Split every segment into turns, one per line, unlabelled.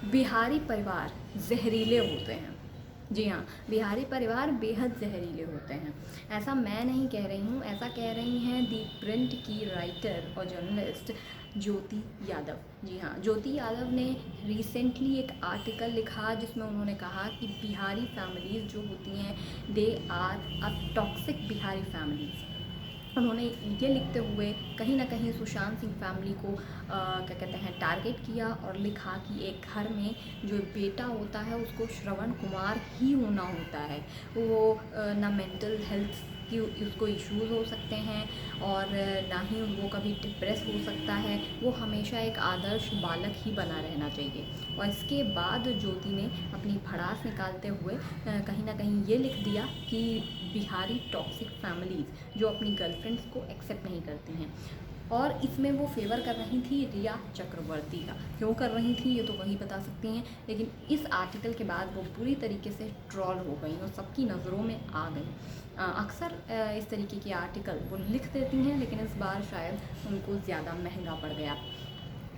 बिहारी परिवार जहरीले होते हैं। जी हाँ, बिहारी परिवार बेहद जहरीले होते हैं। ऐसा मैं नहीं कह रही हूँ, ऐसा कह रही हैं दी प्रिंट की राइटर और जर्नलिस्ट ज्योति यादव। जी हाँ, ज्योति यादव ने रिसेंटली एक आर्टिकल लिखा जिसमें उन्होंने कहा कि बिहारी फैमिलीज़ जो होती हैं they are a toxic Bihari families. उन्होंने ये लिखते हुए कहीं ना कहीं सुशांत सिंह फैमिली को क्या कहते हैं टारगेट किया और लिखा कि एक घर में जो बेटा होता है उसको श्रवण कुमार ही होना होता है। वो ना मेंटल हेल्थ की उसको इश्यूज़ हो सकते हैं और ना ही वो कभी डिप्रेस हो सकता है। वो हमेशा एक आदर्श बालक ही बना रहना चाहिए। और इसके बाद ज्योति ने अपनी भड़ास निकालते हुए कहीं ना कहीं ये लिख दिया कि बिहारी टॉक्सिक फैमिलीज़ जो अपनी गर्लफ्रेंड्स को एक्सेप्ट नहीं करती हैं। और इसमें वो फेवर कर रही थी रिया चक्रवर्ती का। क्यों कर रही थी ये तो वही बता सकती हैं, लेकिन इस आर्टिकल के बाद वो पूरी तरीके से ट्रॉल हो गई और सबकी नज़रों में आ गई। अक्सर इस तरीके के आर्टिकल वो लिख देती हैं, लेकिन इस बार शायद उनको ज़्यादा महंगा पड़ गया।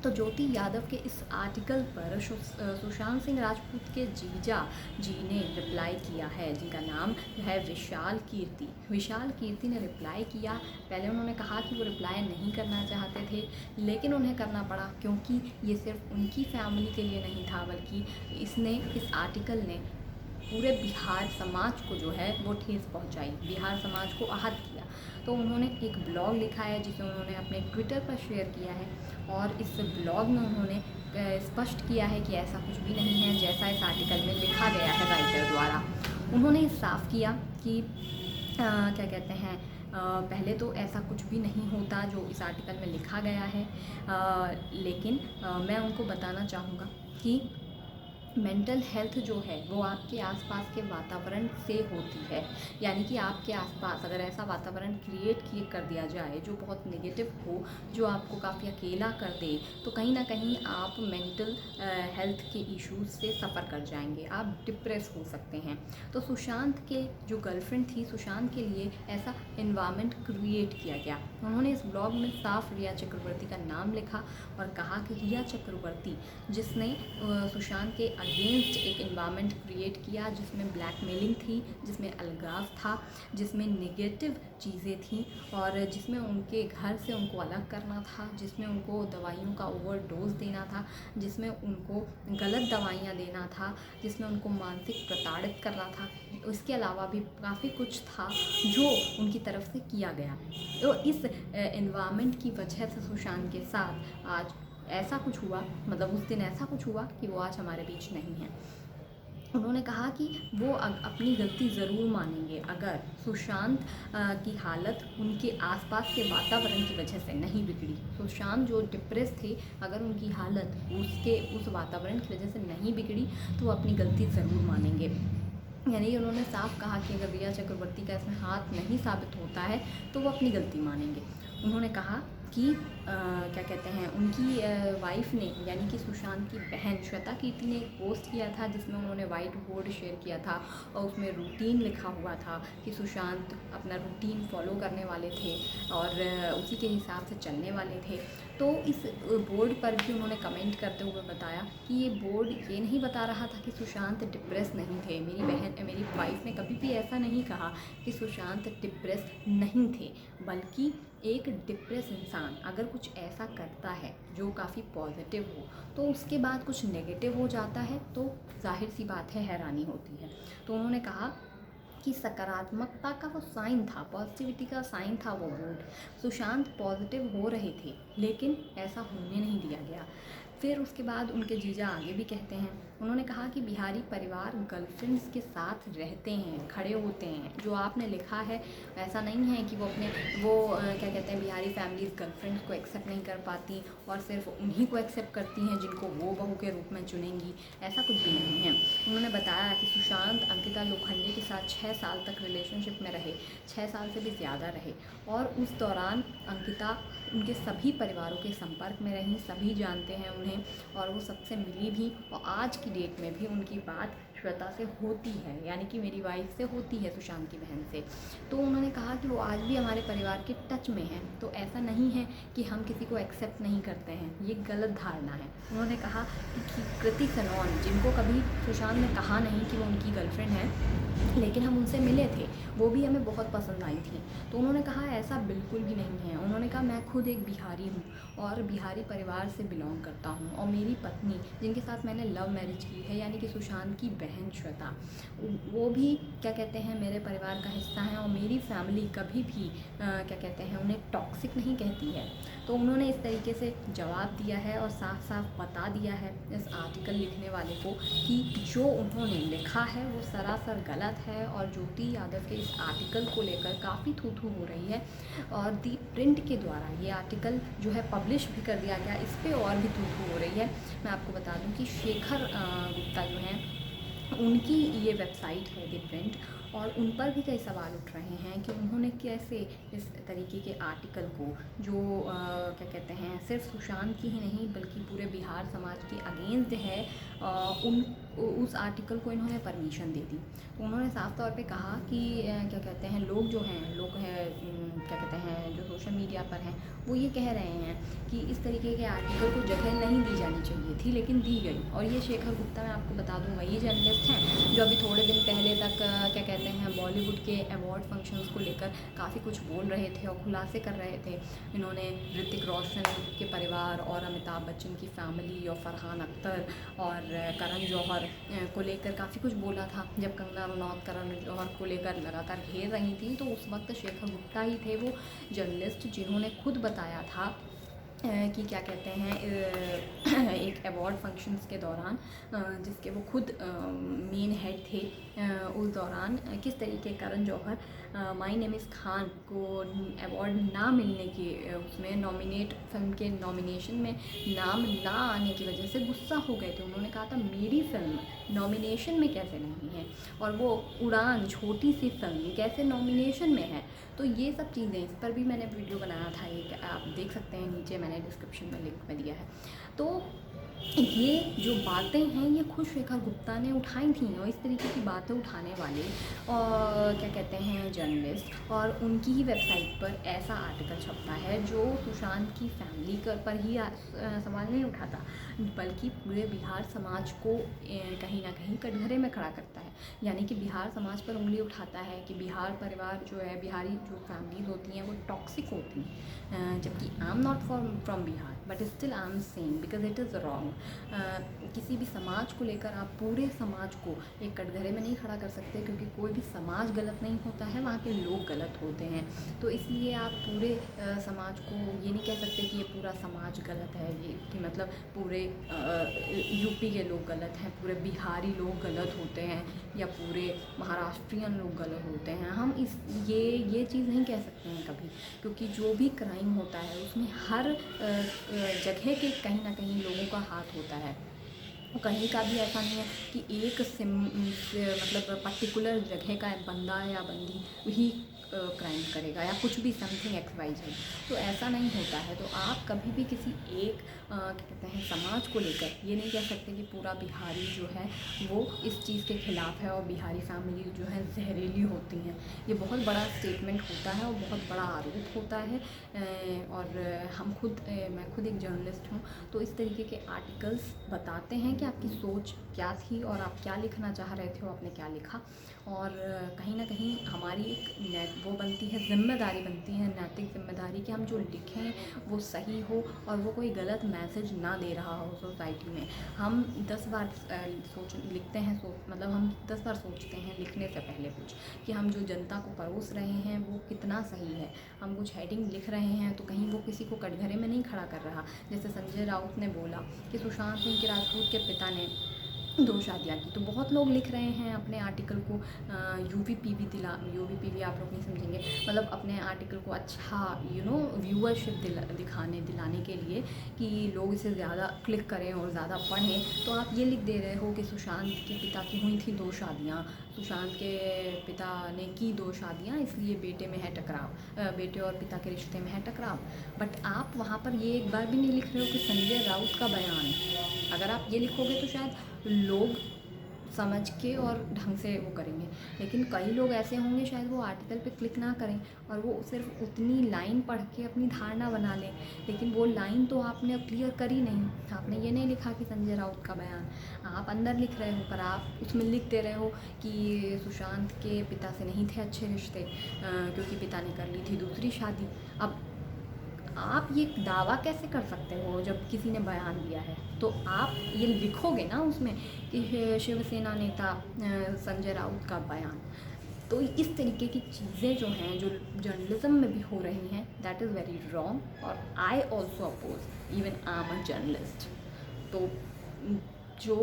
तो ज्योति यादव के इस आर्टिकल पर सुशांत सिंह राजपूत के जीजा जी ने रिप्लाई किया है, जिनका नाम है विशाल कीर्ति। विशाल कीर्ति ने रिप्लाई किया। पहले उन्होंने कहा कि वो रिप्लाई नहीं करना चाहते थे, लेकिन उन्हें करना पड़ा क्योंकि ये सिर्फ उनकी फैमिली के लिए नहीं था, बल्कि इस आर्टिकल ने पूरे बिहार समाज को जो है वो ठेस पहुंचाई, बिहार समाज को आहत किया। तो उन्होंने एक ब्लॉग लिखा है जिसे उन्होंने अपने ट्विटर पर शेयर किया है और इस ब्लॉग में उन्होंने स्पष्ट किया है कि ऐसा कुछ भी नहीं है जैसा इस आर्टिकल में लिखा गया है राइटर द्वारा। उन्होंने साफ किया कि क्या कहते हैं पहले तो ऐसा कुछ भी नहीं होता जो इस आर्टिकल में लिखा गया है, लेकिन मैं उनको बताना चाहूँगा कि मेंटल हेल्थ जो है वो आपके आसपास के वातावरण से होती है। यानी कि आपके आसपास अगर ऐसा वातावरण क्रिएट कर दिया जाए जो बहुत नेगेटिव हो, जो आपको काफ़ी अकेला कर दे, तो कहीं ना कहीं आप मेंटल हेल्थ के इश्यूज से सफ़र कर जाएंगे, आप डिप्रेस हो सकते हैं। तो सुशांत के जो गर्लफ्रेंड थी, सुशांत के लिए ऐसा इन्वायरमेंट क्रिएट किया गया। उन्होंने इस ब्लॉग में साफ रिया चक्रवर्ती का नाम लिखा और कहा कि रिया चक्रवर्ती जिसने सुशांत के अगेंस्ट एक इन्वायरमेंट क्रिएट किया, जिसमें ब्लैकमेलिंग थी, जिसमें अलगाव था, जिसमें नेगेटिव चीज़ें थी और जिसमें उनके घर से उनको अलग करना था, जिसमें उनको दवाइयों का ओवरडोज देना था, जिसमें उनको गलत दवाइयाँ देना था, जिसमें उनको मानसिक प्रताड़ित करना था। उसके अलावा भी काफ़ी कुछ था जो उनकी तरफ से किया गया। तो इस इन्वायरमेंट की वजह से सुशांत के साथ आज ऐसा कुछ हुआ, मतलब उस दिन ऐसा कुछ हुआ कि वो आज हमारे बीच नहीं है। उन्होंने कहा कि वो अपनी गलती ज़रूर मानेंगे अगर सुशांत की हालत उनके आसपास के वातावरण की वजह से नहीं बिगड़ी। सुशांत जो डिप्रेस थे, अगर उनकी हालत उस वातावरण की वजह से नहीं बिगड़ी तो वो अपनी गलती ज़रूर मानेंगे। यानी उन्होंने साफ कहा कि अगर रिया चक्रवर्ती का इसमें हाथ नहीं साबित होता है तो वो अपनी गलती मानेंगे। उन्होंने कहा कि क्या कहते हैं उनकी वाइफ ने, यानी कि सुशांत की बहन श्वेता कीर्ति ने एक पोस्ट किया था जिसमें उन्होंने वाइट बोर्ड शेयर किया था और उसमें रूटीन लिखा हुआ था कि सुशांत अपना रूटीन फॉलो करने वाले थे और उसी के हिसाब से चलने वाले थे। तो इस बोर्ड पर भी उन्होंने कमेंट करते हुए बताया कि ये बोर्ड ये नहीं बता रहा था कि सुशांत डिप्रेस नहीं थे। मेरी वाइफ ने कभी भी ऐसा नहीं कहा कि सुशांत डिप्रेस नहीं थे, बल्कि एक डिप्रेस इंसान अगर कुछ ऐसा करता है जो काफ़ी पॉजिटिव हो तो उसके बाद कुछ नेगेटिव हो जाता है तो जाहिर सी बात है हैरानी होती है। तो उन्होंने कहा कि सकारात्मकता का वो साइन था, पॉजिटिविटी का साइन था वो बोर्ड। सुशांत पॉजिटिव हो रहे थे लेकिन ऐसा होने नहीं दिया गया। फिर उसके बाद उनके जीजा आगे भी कहते हैं, उन्होंने कहा कि बिहारी परिवार गर्लफ्रेंड्स के साथ रहते हैं, खड़े होते हैं। जो आपने लिखा है ऐसा नहीं है कि क्या कहते हैं बिहारी फैमिलीज़ गर्लफ्रेंड्स को एक्सेप्ट नहीं कर पाती और सिर्फ उन्हीं को एक्सेप्ट करती हैं जिनको वो बहू के रूप में चुनेंगी, ऐसा कुछ भी नहीं है। उन्होंने बताया कि सुशांत अंकिता लोखंडे के साथ 6 साल तक रिलेशनशिप में रहे, 6 साल से भी ज़्यादा रहे और उस दौरान अंकिता उनके सभी परिवारों के संपर्क में रहीं, सभी जानते हैं उन्हें और वो सबसे मिली भी और आज की डेट में भी उनकी बात श्वेता से होती है, यानी कि मेरी वाइफ से होती है, सुशांत की बहन से। तो उन्होंने कहा कि वो आज भी हमारे परिवार के टच में है, तो ऐसा नहीं है कि हम किसी को एक्सेप्ट नहीं करते हैं, ये गलत धारणा है। उन्होंने कहा कि कृति सनोन, जिनको कभी सुशांत ने कहा नहीं कि वो उनकी गर्लफ्रेंड है, लेकिन हम उनसे मिले थे, वो भी हमें बहुत पसंद आई थी। तो उन्होंने कहा ऐसा बिल्कुल भी नहीं है। उन्होंने कहा मैं खुद एक बिहारी हूँ और बिहारी परिवार से बिलोंग करता हूँ, और मेरी पत्नी जिनके साथ मैंने लव मैरिज की है, यानी कि सुशांत की बहन श्वेता, वो भी क्या कहते हैं मेरे परिवार का हिस्सा है, और मेरी फैमिली कभी भी क्या कहते हैं उन्हें टॉक्सिक नहीं कहती है। तो उन्होंने इस तरीके से जवाब दिया है और साफ साफ बता दिया है इस आर्टिकल लिखने वाले को कि जो उन्होंने लिखा है वो सरासर गलत है, और ज्योति यादव के इस आर्टिकल को लेकर काफ़ी थू-थू हो रही है। और दी प्रिंट के द्वारा ये आर्टिकल जो है पब्लिश भी कर दिया गया, इस पर और भी थू-थू हो रही है। मैं आपको बता दूं कि शेखर गुप्ता जो हैं, उनकी ये वेबसाइट है दी प्रिंट, और उन पर भी कई सवाल उठ रहे हैं कि उन्होंने कैसे इस तरीके के आर्टिकल को, जो क्या कहते हैं सिर्फ सुशांत की ही नहीं बल्कि पूरे बिहार समाज के अगेंस्ट है, उस आर्टिकल को इन्होंने परमिशन दे दी। तो उन्होंने साफ तौर पे कहा कि क्या कहते हैं लोग हैं क्या कहते हैं जो सोशल मीडिया पर हैं, वो ये कह रहे हैं कि इस तरीके के आर्टिकल को जगह नहीं दी जानी चाहिए थी, लेकिन दी गई। और ये शेखर गुप्ता, मैं आपको बता दूँ, वही जर्नलिस्ट हैं जो अभी थोड़े दिन पहले तक क्या कहते हैं बॉलीवुड के अवार्ड फंक्शंस को लेकर काफ़ी कुछ बोल रहे थे और खुलासे कर रहे थे। इन्होंने ऋतिक रोशन के परिवार और अमिताभ बच्चन की फैमिली और फरहान अख्तर और करण जौहर को लेकर काफ़ी कुछ बोला था। जब कंगना रनौत करण जौहर को लेकर लगातार घेर रही थी, तो उस वक्त शेखर गुप्ता ही थे वो जर्नलिस्ट जिन्होंने खुद बताया था कि क्या कहते हैं एक अवार्ड फंक्शंस के दौरान, जिसके वो खुद मेन हेड थे, उस दौरान किस तरीके Karan Johar my name is Khan को अवार्ड ना मिलने की उसमें फिल्म के नॉमिनेशन में नाम ना आने की वजह से गुस्सा हो गए थे। उन्होंने कहा था मेरी फिल्म नॉमिनेशन में कैसे नहीं है, और वो उड़ान छोटी सी फिल्म कैसे नॉमिनेशन में है। तो ये सब चीज़ें, इस पर भी मैंने वीडियो बनाया था, एक आप देख सकते हैं, नीचे मैंने डिस्क्रिप्शन में लिंक में दिया है। तो ये जो बातें हैं ये खुद शेखर गुप्ता ने उठाई थी, और इस तरीके की बातें उठाने वाले और क्या कहते हैं जर्नलिस्ट, और उनकी ही वेबसाइट पर ऐसा आर्टिकल छपता है जो सुशांत की फैमिली पर ही सवाल नहीं उठाता, बल्कि पूरे बिहार समाज को कहीं ना कहीं कटघरे में खड़ा करता है। यानी कि बिहार समाज पर उंगली उठाता है कि बिहार परिवार जो है, बिहारी जो फैमिलीज होती हैं वो टॉक्सिक होती हैं, जबकि I am not from Bihar, but still I am saying because it is wrong. किसी भी समाज को लेकर आप पूरे समाज को एक कटघरे में नहीं खड़ा कर सकते, क्योंकि कोई भी समाज गलत नहीं होता है, वहाँ के लोग गलत होते हैं। तो इसलिए आप पूरे समाज को ये नहीं कह सकते कि ये पूरा समाज गलत है, ये कि मतलब पूरे यूपी के लोग गलत हैं, पूरे बिहारी लोग गलत होते हैं, या पूरे महाराष्ट्रियन लोग गलत होते हैं। हम ये चीज़ नहीं कह सकते हैं कभी, क्योंकि जो भी क्राइम होता है उसमें हर जगह के कहीं ना कहीं लोगों का हाथ होता है। कहीं का भी ऐसा नहीं है कि एक मतलब पर्टिकुलर जगह का बंदा या बंदी ही क्राइम करेगा या कुछ भी समथिंग XYZ, तो ऐसा नहीं होता है। तो आप कभी भी किसी एक क्या कहते हैं समाज को लेकर ये नहीं कह सकते कि पूरा बिहारी जो है वो इस चीज़ के ख़िलाफ़ है और बिहारी फैमिली जो है जहरीली होती हैं। ये बहुत बड़ा स्टेटमेंट होता है और बहुत बड़ा आरोप होता है। और मैं खुद एक जर्नलिस्ट हूँ, तो इस तरीके के आर्टिकल्स बताते हैं कि आपकी सोच क्या थी और आप क्या लिखना चाह रहे थे और आपने क्या लिखा। और कहीं ना कहीं हमारी एक वो बनती है, जिम्मेदारी बनती है, नैतिक जिम्मेदारी कि हम जो लिखें वो सही हो और वो कोई गलत मैसेज ना दे रहा हो सोसाइटी में। हम 10 बार लिखते हैं, मतलब हम 10 बार सोचते हैं लिखने से पहले कुछ, कि हम जो जनता को परोस रहे हैं वो कितना सही है। हम कुछ हेडिंग लिख रहे हैं तो कहीं वो किसी को कटघरे में नहीं खड़ा कर रहा। जैसे संजय राउत ने बोला कि सुशांत सिंह के राजपूत के पिता ने 2 शादियाँ की, तो बहुत लोग लिख रहे हैं अपने आर्टिकल को यूवीपीवी आप लोग नहीं समझेंगे, मतलब अपने आर्टिकल को अच्छा व्यूअरशिप दिलाने के लिए कि लोग इसे ज़्यादा क्लिक करें और ज़्यादा पढ़ें। तो आप ये लिख दे रहे हो कि सुशांत के पिता की हुई थी 2 शादियाँ, सुशांत के पिता ने की 2 शादियाँ, इसलिए बेटे में है टकराव, बेटे और पिता के रिश्ते में है टकराव। बट आप वहाँ पर ये एक बार भी नहीं लिख रहे हो कि संजय राउत का बयान। अगर आप ये लिखोगे तो शायद लोग समझ के और ढंग से वो करेंगे। लेकिन कई लोग ऐसे होंगे शायद वो आर्टिकल पे क्लिक ना करें और वो सिर्फ उतनी लाइन पढ़ के अपनी धारणा बना लें, लेकिन वो लाइन तो आपने क्लियर करी नहीं। आपने ये नहीं लिखा कि संजय राउत का बयान, आप अंदर लिख रहे हो पर आप उसमें लिख दे रहे हो कि सुशांत के पिता से नहीं थे अच्छे रिश्ते क्योंकि पिता ने कर ली थी दूसरी शादी। अब आप ये दावा कैसे कर सकते हो जब किसी ने बयान दिया है? तो आप ये लिखोगे ना उसमें कि शिवसेना नेता संजय राउत का बयान। तो इस तरीके की चीज़ें जो हैं, जो जर्नलिज्म में भी हो रही हैं, दैट इज़ वेरी रॉन्ग। और I also oppose, even I am a journalist. तो जो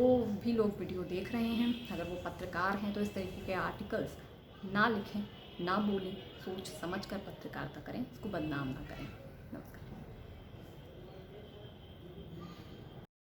भी लोग वीडियो देख रहे हैं, अगर वो पत्रकार हैं तो इस तरीके के आर्टिकल्स ना लिखें, ना बोलें, सोच समझ कर पत्रकारिता करें, इसको बदनाम ना करें। नमस्कार।